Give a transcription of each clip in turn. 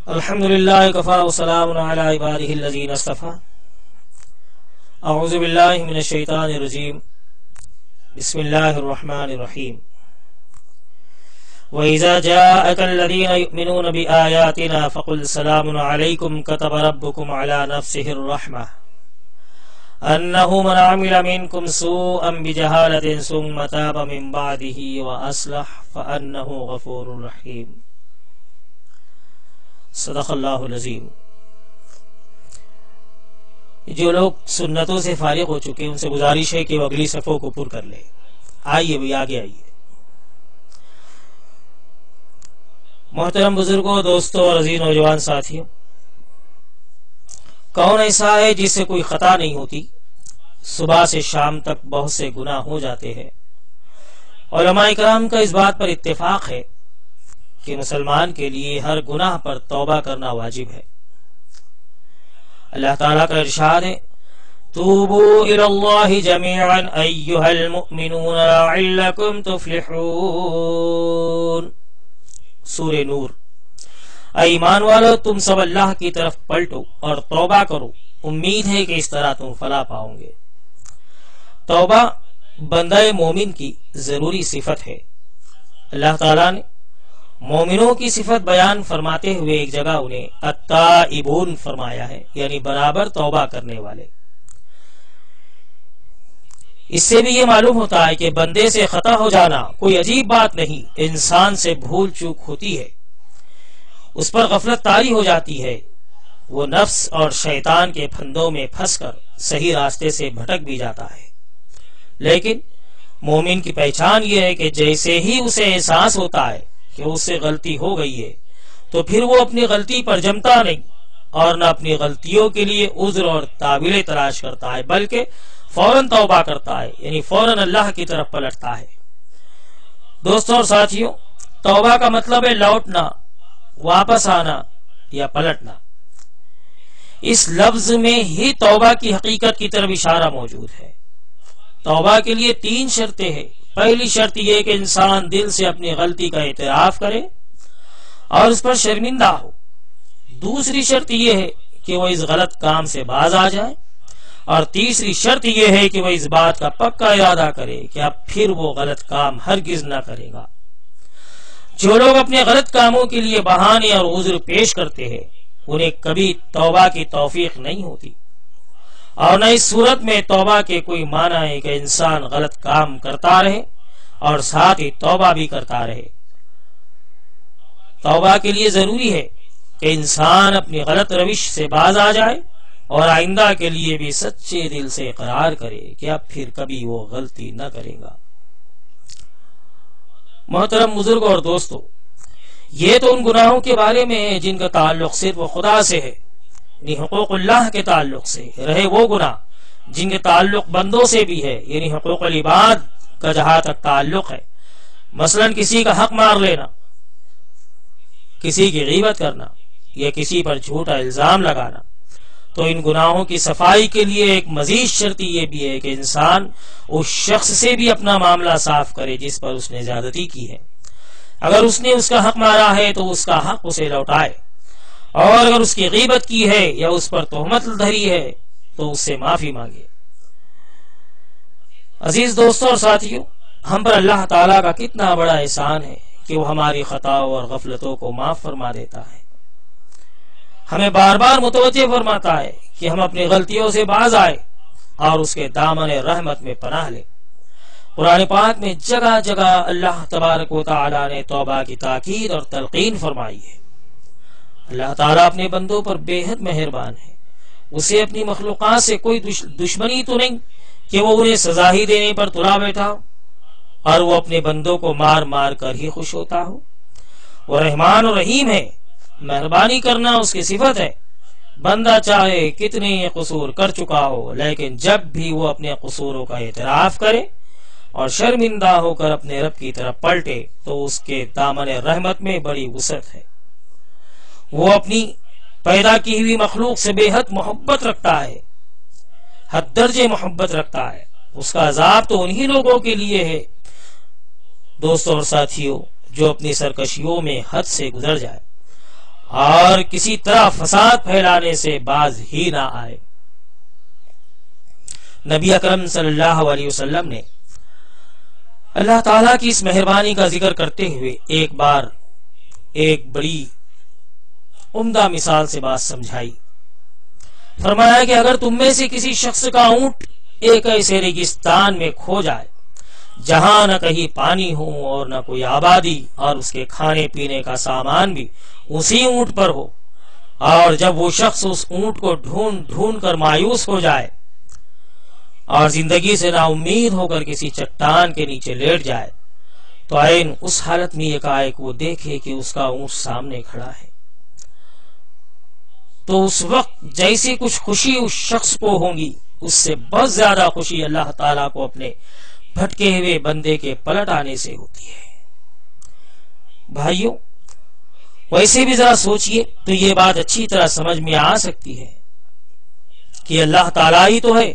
الحمد للہ کفا وسلام علی عبادہ الذین اصطفی اعوذ باللہ من الشیطان الرجیم بسم اللہ الرحمن الرحیم وَإِذَا جَاءَكَ الَّذِينَ يُؤْمِنُونَ بِآيَاتِنَا فَقُلْ سَلَامٌ عَلَيْكُمْ كَتَبَ رَبُّكُمْ عَلَى نَفْسِهِ الرَّحْمَةَ أَنَّهُ مَنْ عَمِلَ مِنْكُمْ سُوءًا بِجَهَالَةٍ ثُمَّ تَابَ مِنْ بَعْدِهِ وَأَصْلَحَ فَأَنَّهُ غَفُورٌ رَحِيمٌ۔ صدق اللہ العظیم۔ جو لوگ سنتوں سے فارغ ہو چکے ان سے گزارش ہے کہ وہ اگلی صفوں کو پر کر لے۔ آئیے بھی آگے آئیے۔ محترم بزرگوں، دوستوں اور عزیز نوجوان ساتھیوں، کون ایسا ہے جس سے کوئی خطا نہیں ہوتی؟ صبح سے شام تک بہت سے گناہ ہو جاتے ہیں۔ علماء کرام کا اس بات پر اتفاق ہے کہ مسلمان کے لیے ہر گناہ پر توبہ کرنا واجب ہے۔ اللہ تعالیٰ کا ارشاد ہے، توبوا الی اللہ جمیعا ایھا المؤمنون لعلکم تفلحون۔ سورہ نور۔ اے ایمان والو، تم سب اللہ کی طرف پلٹو اور توبہ کرو، امید ہے کہ اس طرح تم فلاح پاؤ گے۔ توبہ بندہ مومن کی ضروری صفت ہے۔ اللہ تعالیٰ نے مومنوں کی صفت بیان فرماتے ہوئے ایک جگہ انہیں التائبون فرمایا ہے، یعنی برابر توبہ کرنے والے۔ اس سے بھی یہ معلوم ہوتا ہے کہ بندے سے خطا ہو جانا کوئی عجیب بات نہیں۔ انسان سے بھول چوک ہوتی ہے، اس پر غفلت طاری ہو جاتی ہے، وہ نفس اور شیطان کے پھندوں میں پھنس کر صحیح راستے سے بھٹک بھی جاتا ہے۔ لیکن مومن کی پہچان یہ ہے کہ جیسے ہی اسے احساس ہوتا ہے کہ اس سے غلطی ہو گئی ہے تو پھر وہ اپنی غلطی پر جمتا نہیں اور نہ اپنی غلطیوں کے لیے عذر اور تعویلیں تلاش کرتا ہے، بلکہ فوراً توبہ کرتا ہے، یعنی فوراً اللہ کی طرف پلٹتا ہے۔ دوستوں اور ساتھیوں، توبہ کا مطلب ہے لوٹنا، واپس آنا یا پلٹنا۔ اس لفظ میں ہی توبہ کی حقیقت کی طرف اشارہ موجود ہے۔ توبہ کے لیے 3 شرطیں ہیں۔ پہلی شرط یہ کہ انسان دل سے اپنی غلطی کا اعتراف کرے اور اس پر شرمندہ ہو۔ دوسری شرط یہ ہے کہ وہ اس غلط کام سے باز آ جائے، اور تیسری شرط یہ ہے کہ وہ اس بات کا پکا ارادہ کرے کہ اب پھر وہ غلط کام ہرگز نہ کرے گا۔ جو لوگ اپنے غلط کاموں کے لیے بہانے اور عذر پیش کرتے ہیں انہیں کبھی توبہ کی توفیق نہیں ہوتی، اور نہ اس صورت میں توبہ کے کوئی معنی ہے کہ انسان غلط کام کرتا رہے اور ساتھ ہی توبہ بھی کرتا رہے۔ توبہ کے لیے ضروری ہے کہ انسان اپنی غلط روش سے باز آ جائے اور آئندہ کے لیے بھی سچے دل سے اقرار کرے کہ اب پھر کبھی وہ غلطی نہ کرے گا۔ محترم بزرگوں اور دوستو، یہ تو ان گناہوں کے بارے میں ہے جن کا تعلق صرف خدا سے ہے، یعنی حقوق اللہ کے تعلق سے۔ رہے وہ گناہ جن کے تعلق بندوں سے بھی ہے، یعنی حقوق العباد کا جہاں تک تعلق ہے، مثلا کسی کا حق مار لینا، کسی کی غیبت کرنا یا کسی پر جھوٹا الزام لگانا، تو ان گناہوں کی صفائی کے لیے ایک مزید شرط یہ بھی ہے کہ انسان اس شخص سے بھی اپنا معاملہ صاف کرے جس پر اس نے زیادتی کی ہے۔ اگر اس نے اس کا حق مارا ہے تو اس کا حق اسے لوٹائے، اور اگر اس کی غیبت کی ہے یا اس پر تہمت دھری ہے تو اس سے معافی مانگے۔ عزیز دوستوں اور ساتھیوں، ہم پر اللہ تعالیٰ کا کتنا بڑا احسان ہے کہ وہ ہماری خطاؤں اور غفلتوں کو معاف فرما دیتا ہے، ہمیں بار بار متوجہ فرماتا ہے کہ ہم اپنی غلطیوں سے باز آئے اور اس کے دامن رحمت میں پناہ لیں۔ قرآن پاک میں جگہ جگہ اللہ تبارک و تعالیٰ نے توبہ کی تاکید اور تلقین فرمائی ہے۔ اللہ تعالیٰ اپنے بندوں پر بے حد مہربان ہے، اسے اپنی مخلوقات سے کوئی دشمنی تو نہیں کہ وہ انہیں سزا ہی دینے پر تلا بیٹھا ہو اور وہ اپنے بندوں کو مار مار کر ہی خوش ہوتا ہو۔ وہ رحمان و رحیم ہے، مہربانی کرنا اس کی صفت ہے۔ بندہ چاہے کتنے قصور کر چکا ہو، لیکن جب بھی وہ اپنے قصوروں کا اعتراف کرے اور شرمندہ ہو کر اپنے رب کی طرف پلٹے تو اس کے دامن رحمت میں بڑی وسعت ہے۔ وہ اپنی پیدا کی ہوئی مخلوق سے بے حد محبت رکھتا ہے، حد درجے محبت رکھتا ہے۔ اس کا عذاب تو انہی لوگوں کے لیے ہے دوستوں اور ساتھیوں جو اپنی سرکشیوں میں حد سے گزر جائے اور کسی طرح فساد پھیلانے سے باز ہی نہ آئے۔ نبی اکرم صلی اللہ علیہ وسلم نے اللہ تعالیٰ کی اس مہربانی کا ذکر کرتے ہوئے ایک بار ایک بڑی عمدہ مثال سے بات سمجھائی۔ فرمایا کہ اگر تم میں سے کسی شخص کا اونٹ ایک ایسے ریگستان میں کھو جائے جہاں نہ کہیں پانی ہو اور نہ کوئی آبادی، اور اس کے کھانے پینے کا سامان بھی اسی اونٹ پر ہو، اور جب وہ شخص اس اونٹ کو ڈھونڈ ڈھونڈ کر مایوس ہو جائے اور زندگی سے نا امید ہو کر کسی چٹان کے نیچے لیٹ جائے، تو عین اس حالت میں یکایک وہ دیکھے کہ اس کا اونٹ سامنے کھڑا ہے، تو اس وقت جیسی کچھ خوشی اس شخص کو ہوگی، اس سے بہت زیادہ خوشی اللہ تعالیٰ کو اپنے بھٹکے ہوئے بندے کے پلٹ آنے سے ہوتی ہے۔ بھائیوں، ویسے بھی ذرا سوچئے تو یہ بات اچھی طرح سمجھ میں آ سکتی ہے کہ اللہ تعالیٰ ہی تو ہے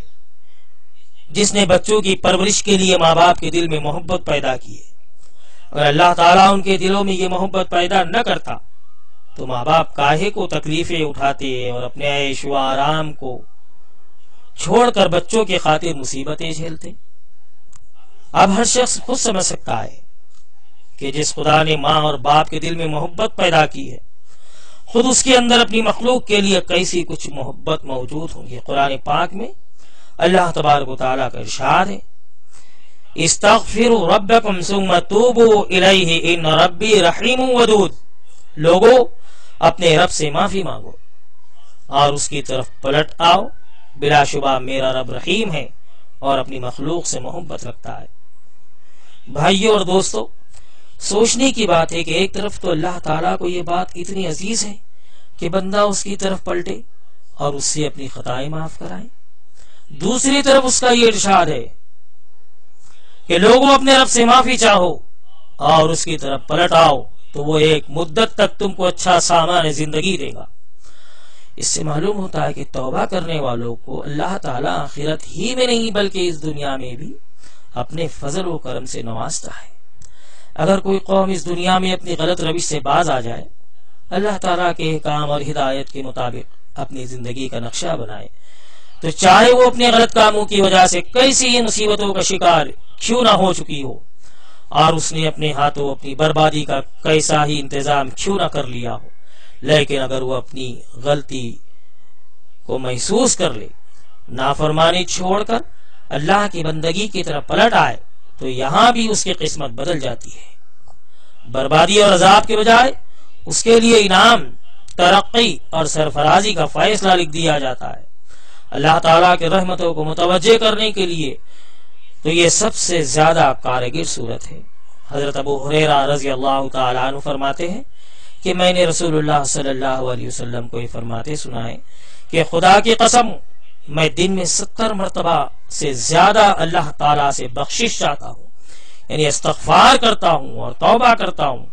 جس نے بچوں کی پرورش کے لیے ماں باپ کے دل میں محبت پیدا کی ہے۔ اگر اللہ تعالیٰ ان کے دلوں میں یہ محبت پیدا نہ کرتا تو ماں باپ کاہے کو تکلیفیں اٹھاتے اور اپنے عیش و آرام کو چھوڑ کر بچوں کی خاطر مصیبتیں جھیلتے۔ اب ہر شخص خود سمجھ سکتا ہے کہ جس خدا نے ماں اور باپ کے دل میں محبت پیدا کی ہے، خود اس کے اندر اپنی مخلوق کے لیے کیسی کچھ محبت موجود ہوگی۔ قرآن پاک میں اللہ تبارک و تعالیٰ کا ارشاد ہے، استغفروا ربکم ثم توبوا الیہ ان ربی رحیم ودود۔ لوگو، اپنے رب سے معافی مانگو اور اس کی طرف پلٹ آؤ، بلا شبہ میرا رب رحیم ہے اور اپنی مخلوق سے محبت رکھتا ہے۔ بھائیوں اور دوستو، سوچنے کی بات ہے کہ ایک طرف تو اللہ تعالیٰ کو یہ بات اتنی عزیز ہے کہ بندہ اس کی طرف پلٹے اور اس سے اپنی خطائیں معاف کرائے، دوسری طرف اس کا یہ ارشاد ہے کہ لوگوں اپنے رب سے معافی چاہو اور اس کی طرف پلٹ آؤ تو وہ ایک مدت تک تم کو اچھا سامان زندگی دے گا۔ اس سے معلوم ہوتا ہے کہ توبہ کرنے والوں کو اللہ تعالیٰ آخرت ہی میں نہیں بلکہ اس دنیا میں بھی اپنے فضل و کرم سے نوازتا ہے۔ اگر کوئی قوم اس دنیا میں اپنی غلط روش سے باز آ جائے، اللہ تعالیٰ کے احکام اور ہدایت کے مطابق اپنی زندگی کا نقشہ بنائے، تو چاہے وہ اپنے غلط کاموں کی وجہ سے کیسی مصیبتوں کا شکار کیوں نہ ہو چکی ہو اور اس نے اپنے ہاتھوں اپنی بربادی کا کیسا ہی انتظام کیوں نہ کر لیا ہو، لیکن اگر وہ اپنی غلطی کو محسوس کر لے، نافرمانی چھوڑ کر اللہ کی بندگی کی طرف پلٹ آئے، تو یہاں بھی اس کی قسمت بدل جاتی ہے۔ بربادی اور عذاب کے بجائے اس کے لیے انعام، ترقی اور سرفرازی کا فیصلہ لکھ دیا جاتا ہے۔ اللہ تعالیٰ کے رحمتوں کو متوجہ کرنے کے لیے تو یہ سب سے زیادہ کارگر صورت ہے۔ حضرت ابو ہریرہ رضی اللہ تعالیٰ عنہ فرماتے ہیں کہ میں نے رسول اللہ صلی اللہ علیہ وسلم کو یہ فرماتے سنا ہے کہ خدا کی قسم، میں دن میں 70 مرتبہ سے زیادہ اللہ تعالیٰ سے بخشش چاہتا ہوں، یعنی استغفار کرتا ہوں اور توبہ کرتا ہوں۔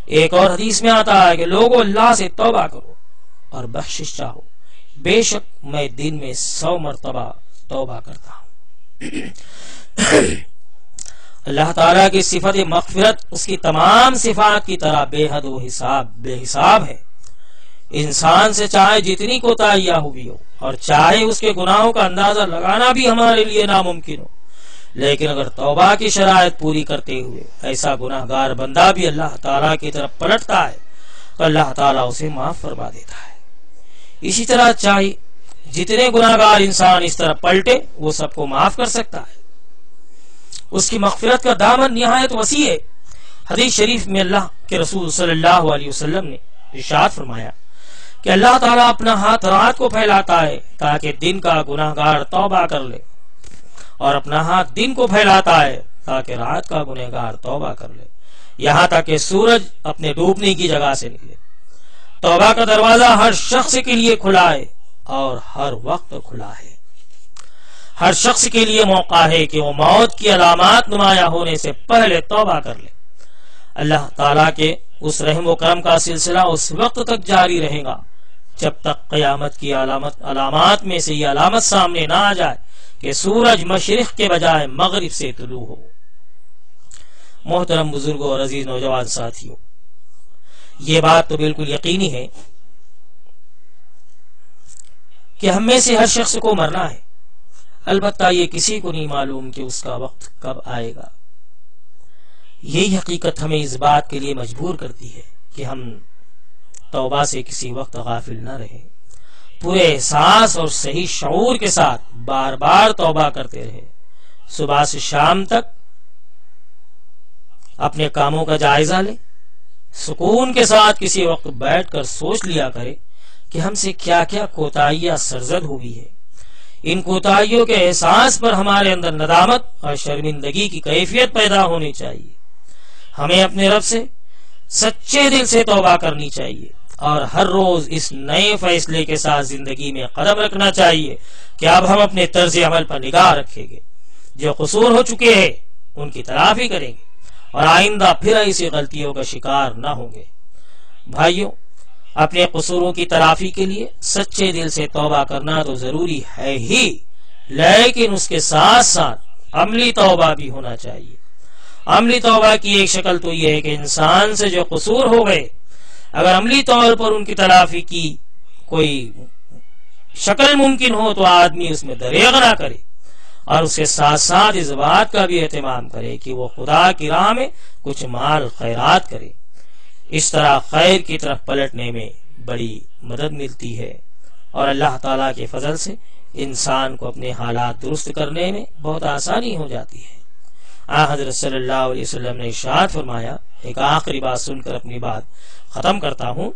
ایک اور حدیث میں آتا ہے کہ لوگوں اللہ سے توبہ کرو اور بخشش چاہو، بے شک میں دن میں 100 مرتبہ توبہ کرتا ہوں۔ اللہ تعالیٰ کی صفت مغفرت اس کی تمام صفات کی طرح بے حد و بے حساب ہے۔ انسان سے چاہے جتنی کوتاہیاں ہوئی ہو اور چاہے اس کے گناہوں کا اندازہ لگانا بھی ہمارے لیے ناممکن ہو، لیکن اگر توبہ کی شرائط پوری کرتے ہوئے ایسا گناہ گار بندہ بھی اللہ تعالیٰ کی طرف پلٹتا ہے تو اللہ تعالیٰ اسے معاف فرما دیتا ہے۔ اسی طرح چاہے جتنے گناہ گار انسان اس طرح پلٹے وہ سب کو معاف کر سکتا ہے۔ اس کی مغفرت کا دامن نہایت وسیع ہے۔ حدیث شریف میں اللہ کے رسول صلی اللہ علیہ وسلم نے ارشاد فرمایا کہ اللہ تعالیٰ اپنا ہاتھ رات کو پھیلاتا ہے تاکہ دن کا گناہ گار توبہ کر لے، اور اپنا ہاتھ دن کو پھیلاتا ہے تاکہ رات کا گناہ گار توبہ کر لے، یہاں تک کہ سورج اپنے ڈوبنے کی جگہ سے نکلے۔ توبہ کا دروازہ ہر شخص کے لیے کھلا ہے اور ہر وقت کھلا ہے۔ ہر شخص کے لیے موقع ہے کہ وہ موت کی علامات نمایاں ہونے سے پہلے توبہ کر لے۔ اللہ تعالیٰ کے اس رحم و کرم کا سلسلہ اس وقت تک جاری رہے گا جب تک قیامت کی علامات میں سے یہ علامت سامنے نہ آ جائے کہ سورج مشرق کے بجائے مغرب سے طلوع ہو۔ محترم بزرگوں اور عزیز نوجوان ساتھیوں، یہ بات تو بالکل یقینی ہے کہ ہم میں سے ہر شخص کو مرنا ہے، البتہ یہ کسی کو نہیں معلوم کہ اس کا وقت کب آئے گا۔ یہی حقیقت ہمیں اس بات کے لیے مجبور کرتی ہے کہ ہم توبہ سے کسی وقت غافل نہ رہیں، پورے احساس اور صحیح شعور کے ساتھ بار بار توبہ کرتے رہے، صبح سے شام تک اپنے کاموں کا جائزہ لے، سکون کے ساتھ کسی وقت بیٹھ کر سوچ لیا کرے کہ ہم سے کیا کیا کوتاہیاں سرزد ہوئی ہے۔ ان کوتاہیوں کے احساس پر ہمارے اندر ندامت اور شرمندگی کی کیفیت پیدا ہونی چاہیے۔ ہمیں اپنے رب سے سچے دل سے توبہ کرنی چاہیے اور ہر روز اس نئے فیصلے کے ساتھ زندگی میں قدم رکھنا چاہیے کہ اب ہم اپنے طرز عمل پر نگاہ رکھیں گے، جو قصور ہو چکے ہیں ان کی تلافی کریں گے اور آئندہ پھر ایسی غلطیوں کا شکار نہ ہوں گے۔ بھائیوں، اپنے قصوروں کی تلافی کے لیے سچے دل سے توبہ کرنا تو ضروری ہے ہی، لیکن اس کے ساتھ ساتھ عملی توبہ بھی ہونا چاہیے۔ عملی توبہ کی ایک شکل تو یہ ہے کہ انسان سے جو قصور ہو گئے، اگر عملی طور پر ان کی تلافی کی کوئی شکل ممکن ہو تو آدمی اس میں دریغ نہ کرے اور اس کے ساتھ ساتھ اس بات کا بھی اہتمام کرے کہ وہ خدا کی راہ میں کچھ مال خیرات کرے۔ اس طرح خیر کی طرف پلٹنے میں بڑی مدد ملتی ہے اور اللہ تعالیٰ کے فضل سے انسان کو اپنے حالات درست کرنے میں بہت آسانی ہو جاتی ہے۔ حضرت صلی اللہ علیہ وسلم نے ارشاد فرمایا، ایک آخری بات سن کر اپنی بات ختم کرتا ہوں۔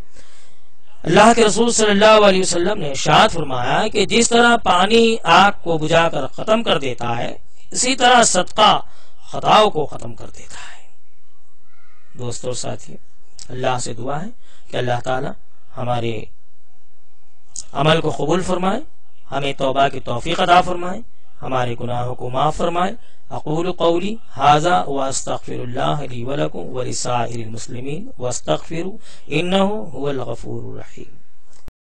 اللہ کے رسول صلی اللہ علیہ وسلم نے ارشاد فرمایا کہ جس طرح پانی آگ کو بجھا کر ختم کر دیتا ہے، اسی طرح صدقہ خطاؤں کو ختم کر دیتا ہے۔ دوستو اور ساتھیو، اللہ سے دعا ہے کہ اللہ تعالی ہمارے عمل کو قبول فرمائے، ہمیں توبہ کی توفیق عطا فرمائے، ہمارے گناہوں کو معاف فرمائے۔ اقول قولی ھذا واستغفر اللہ لی ولکم ولسائر المسلمین واستغفروا انہ هو الغفور الرحیم۔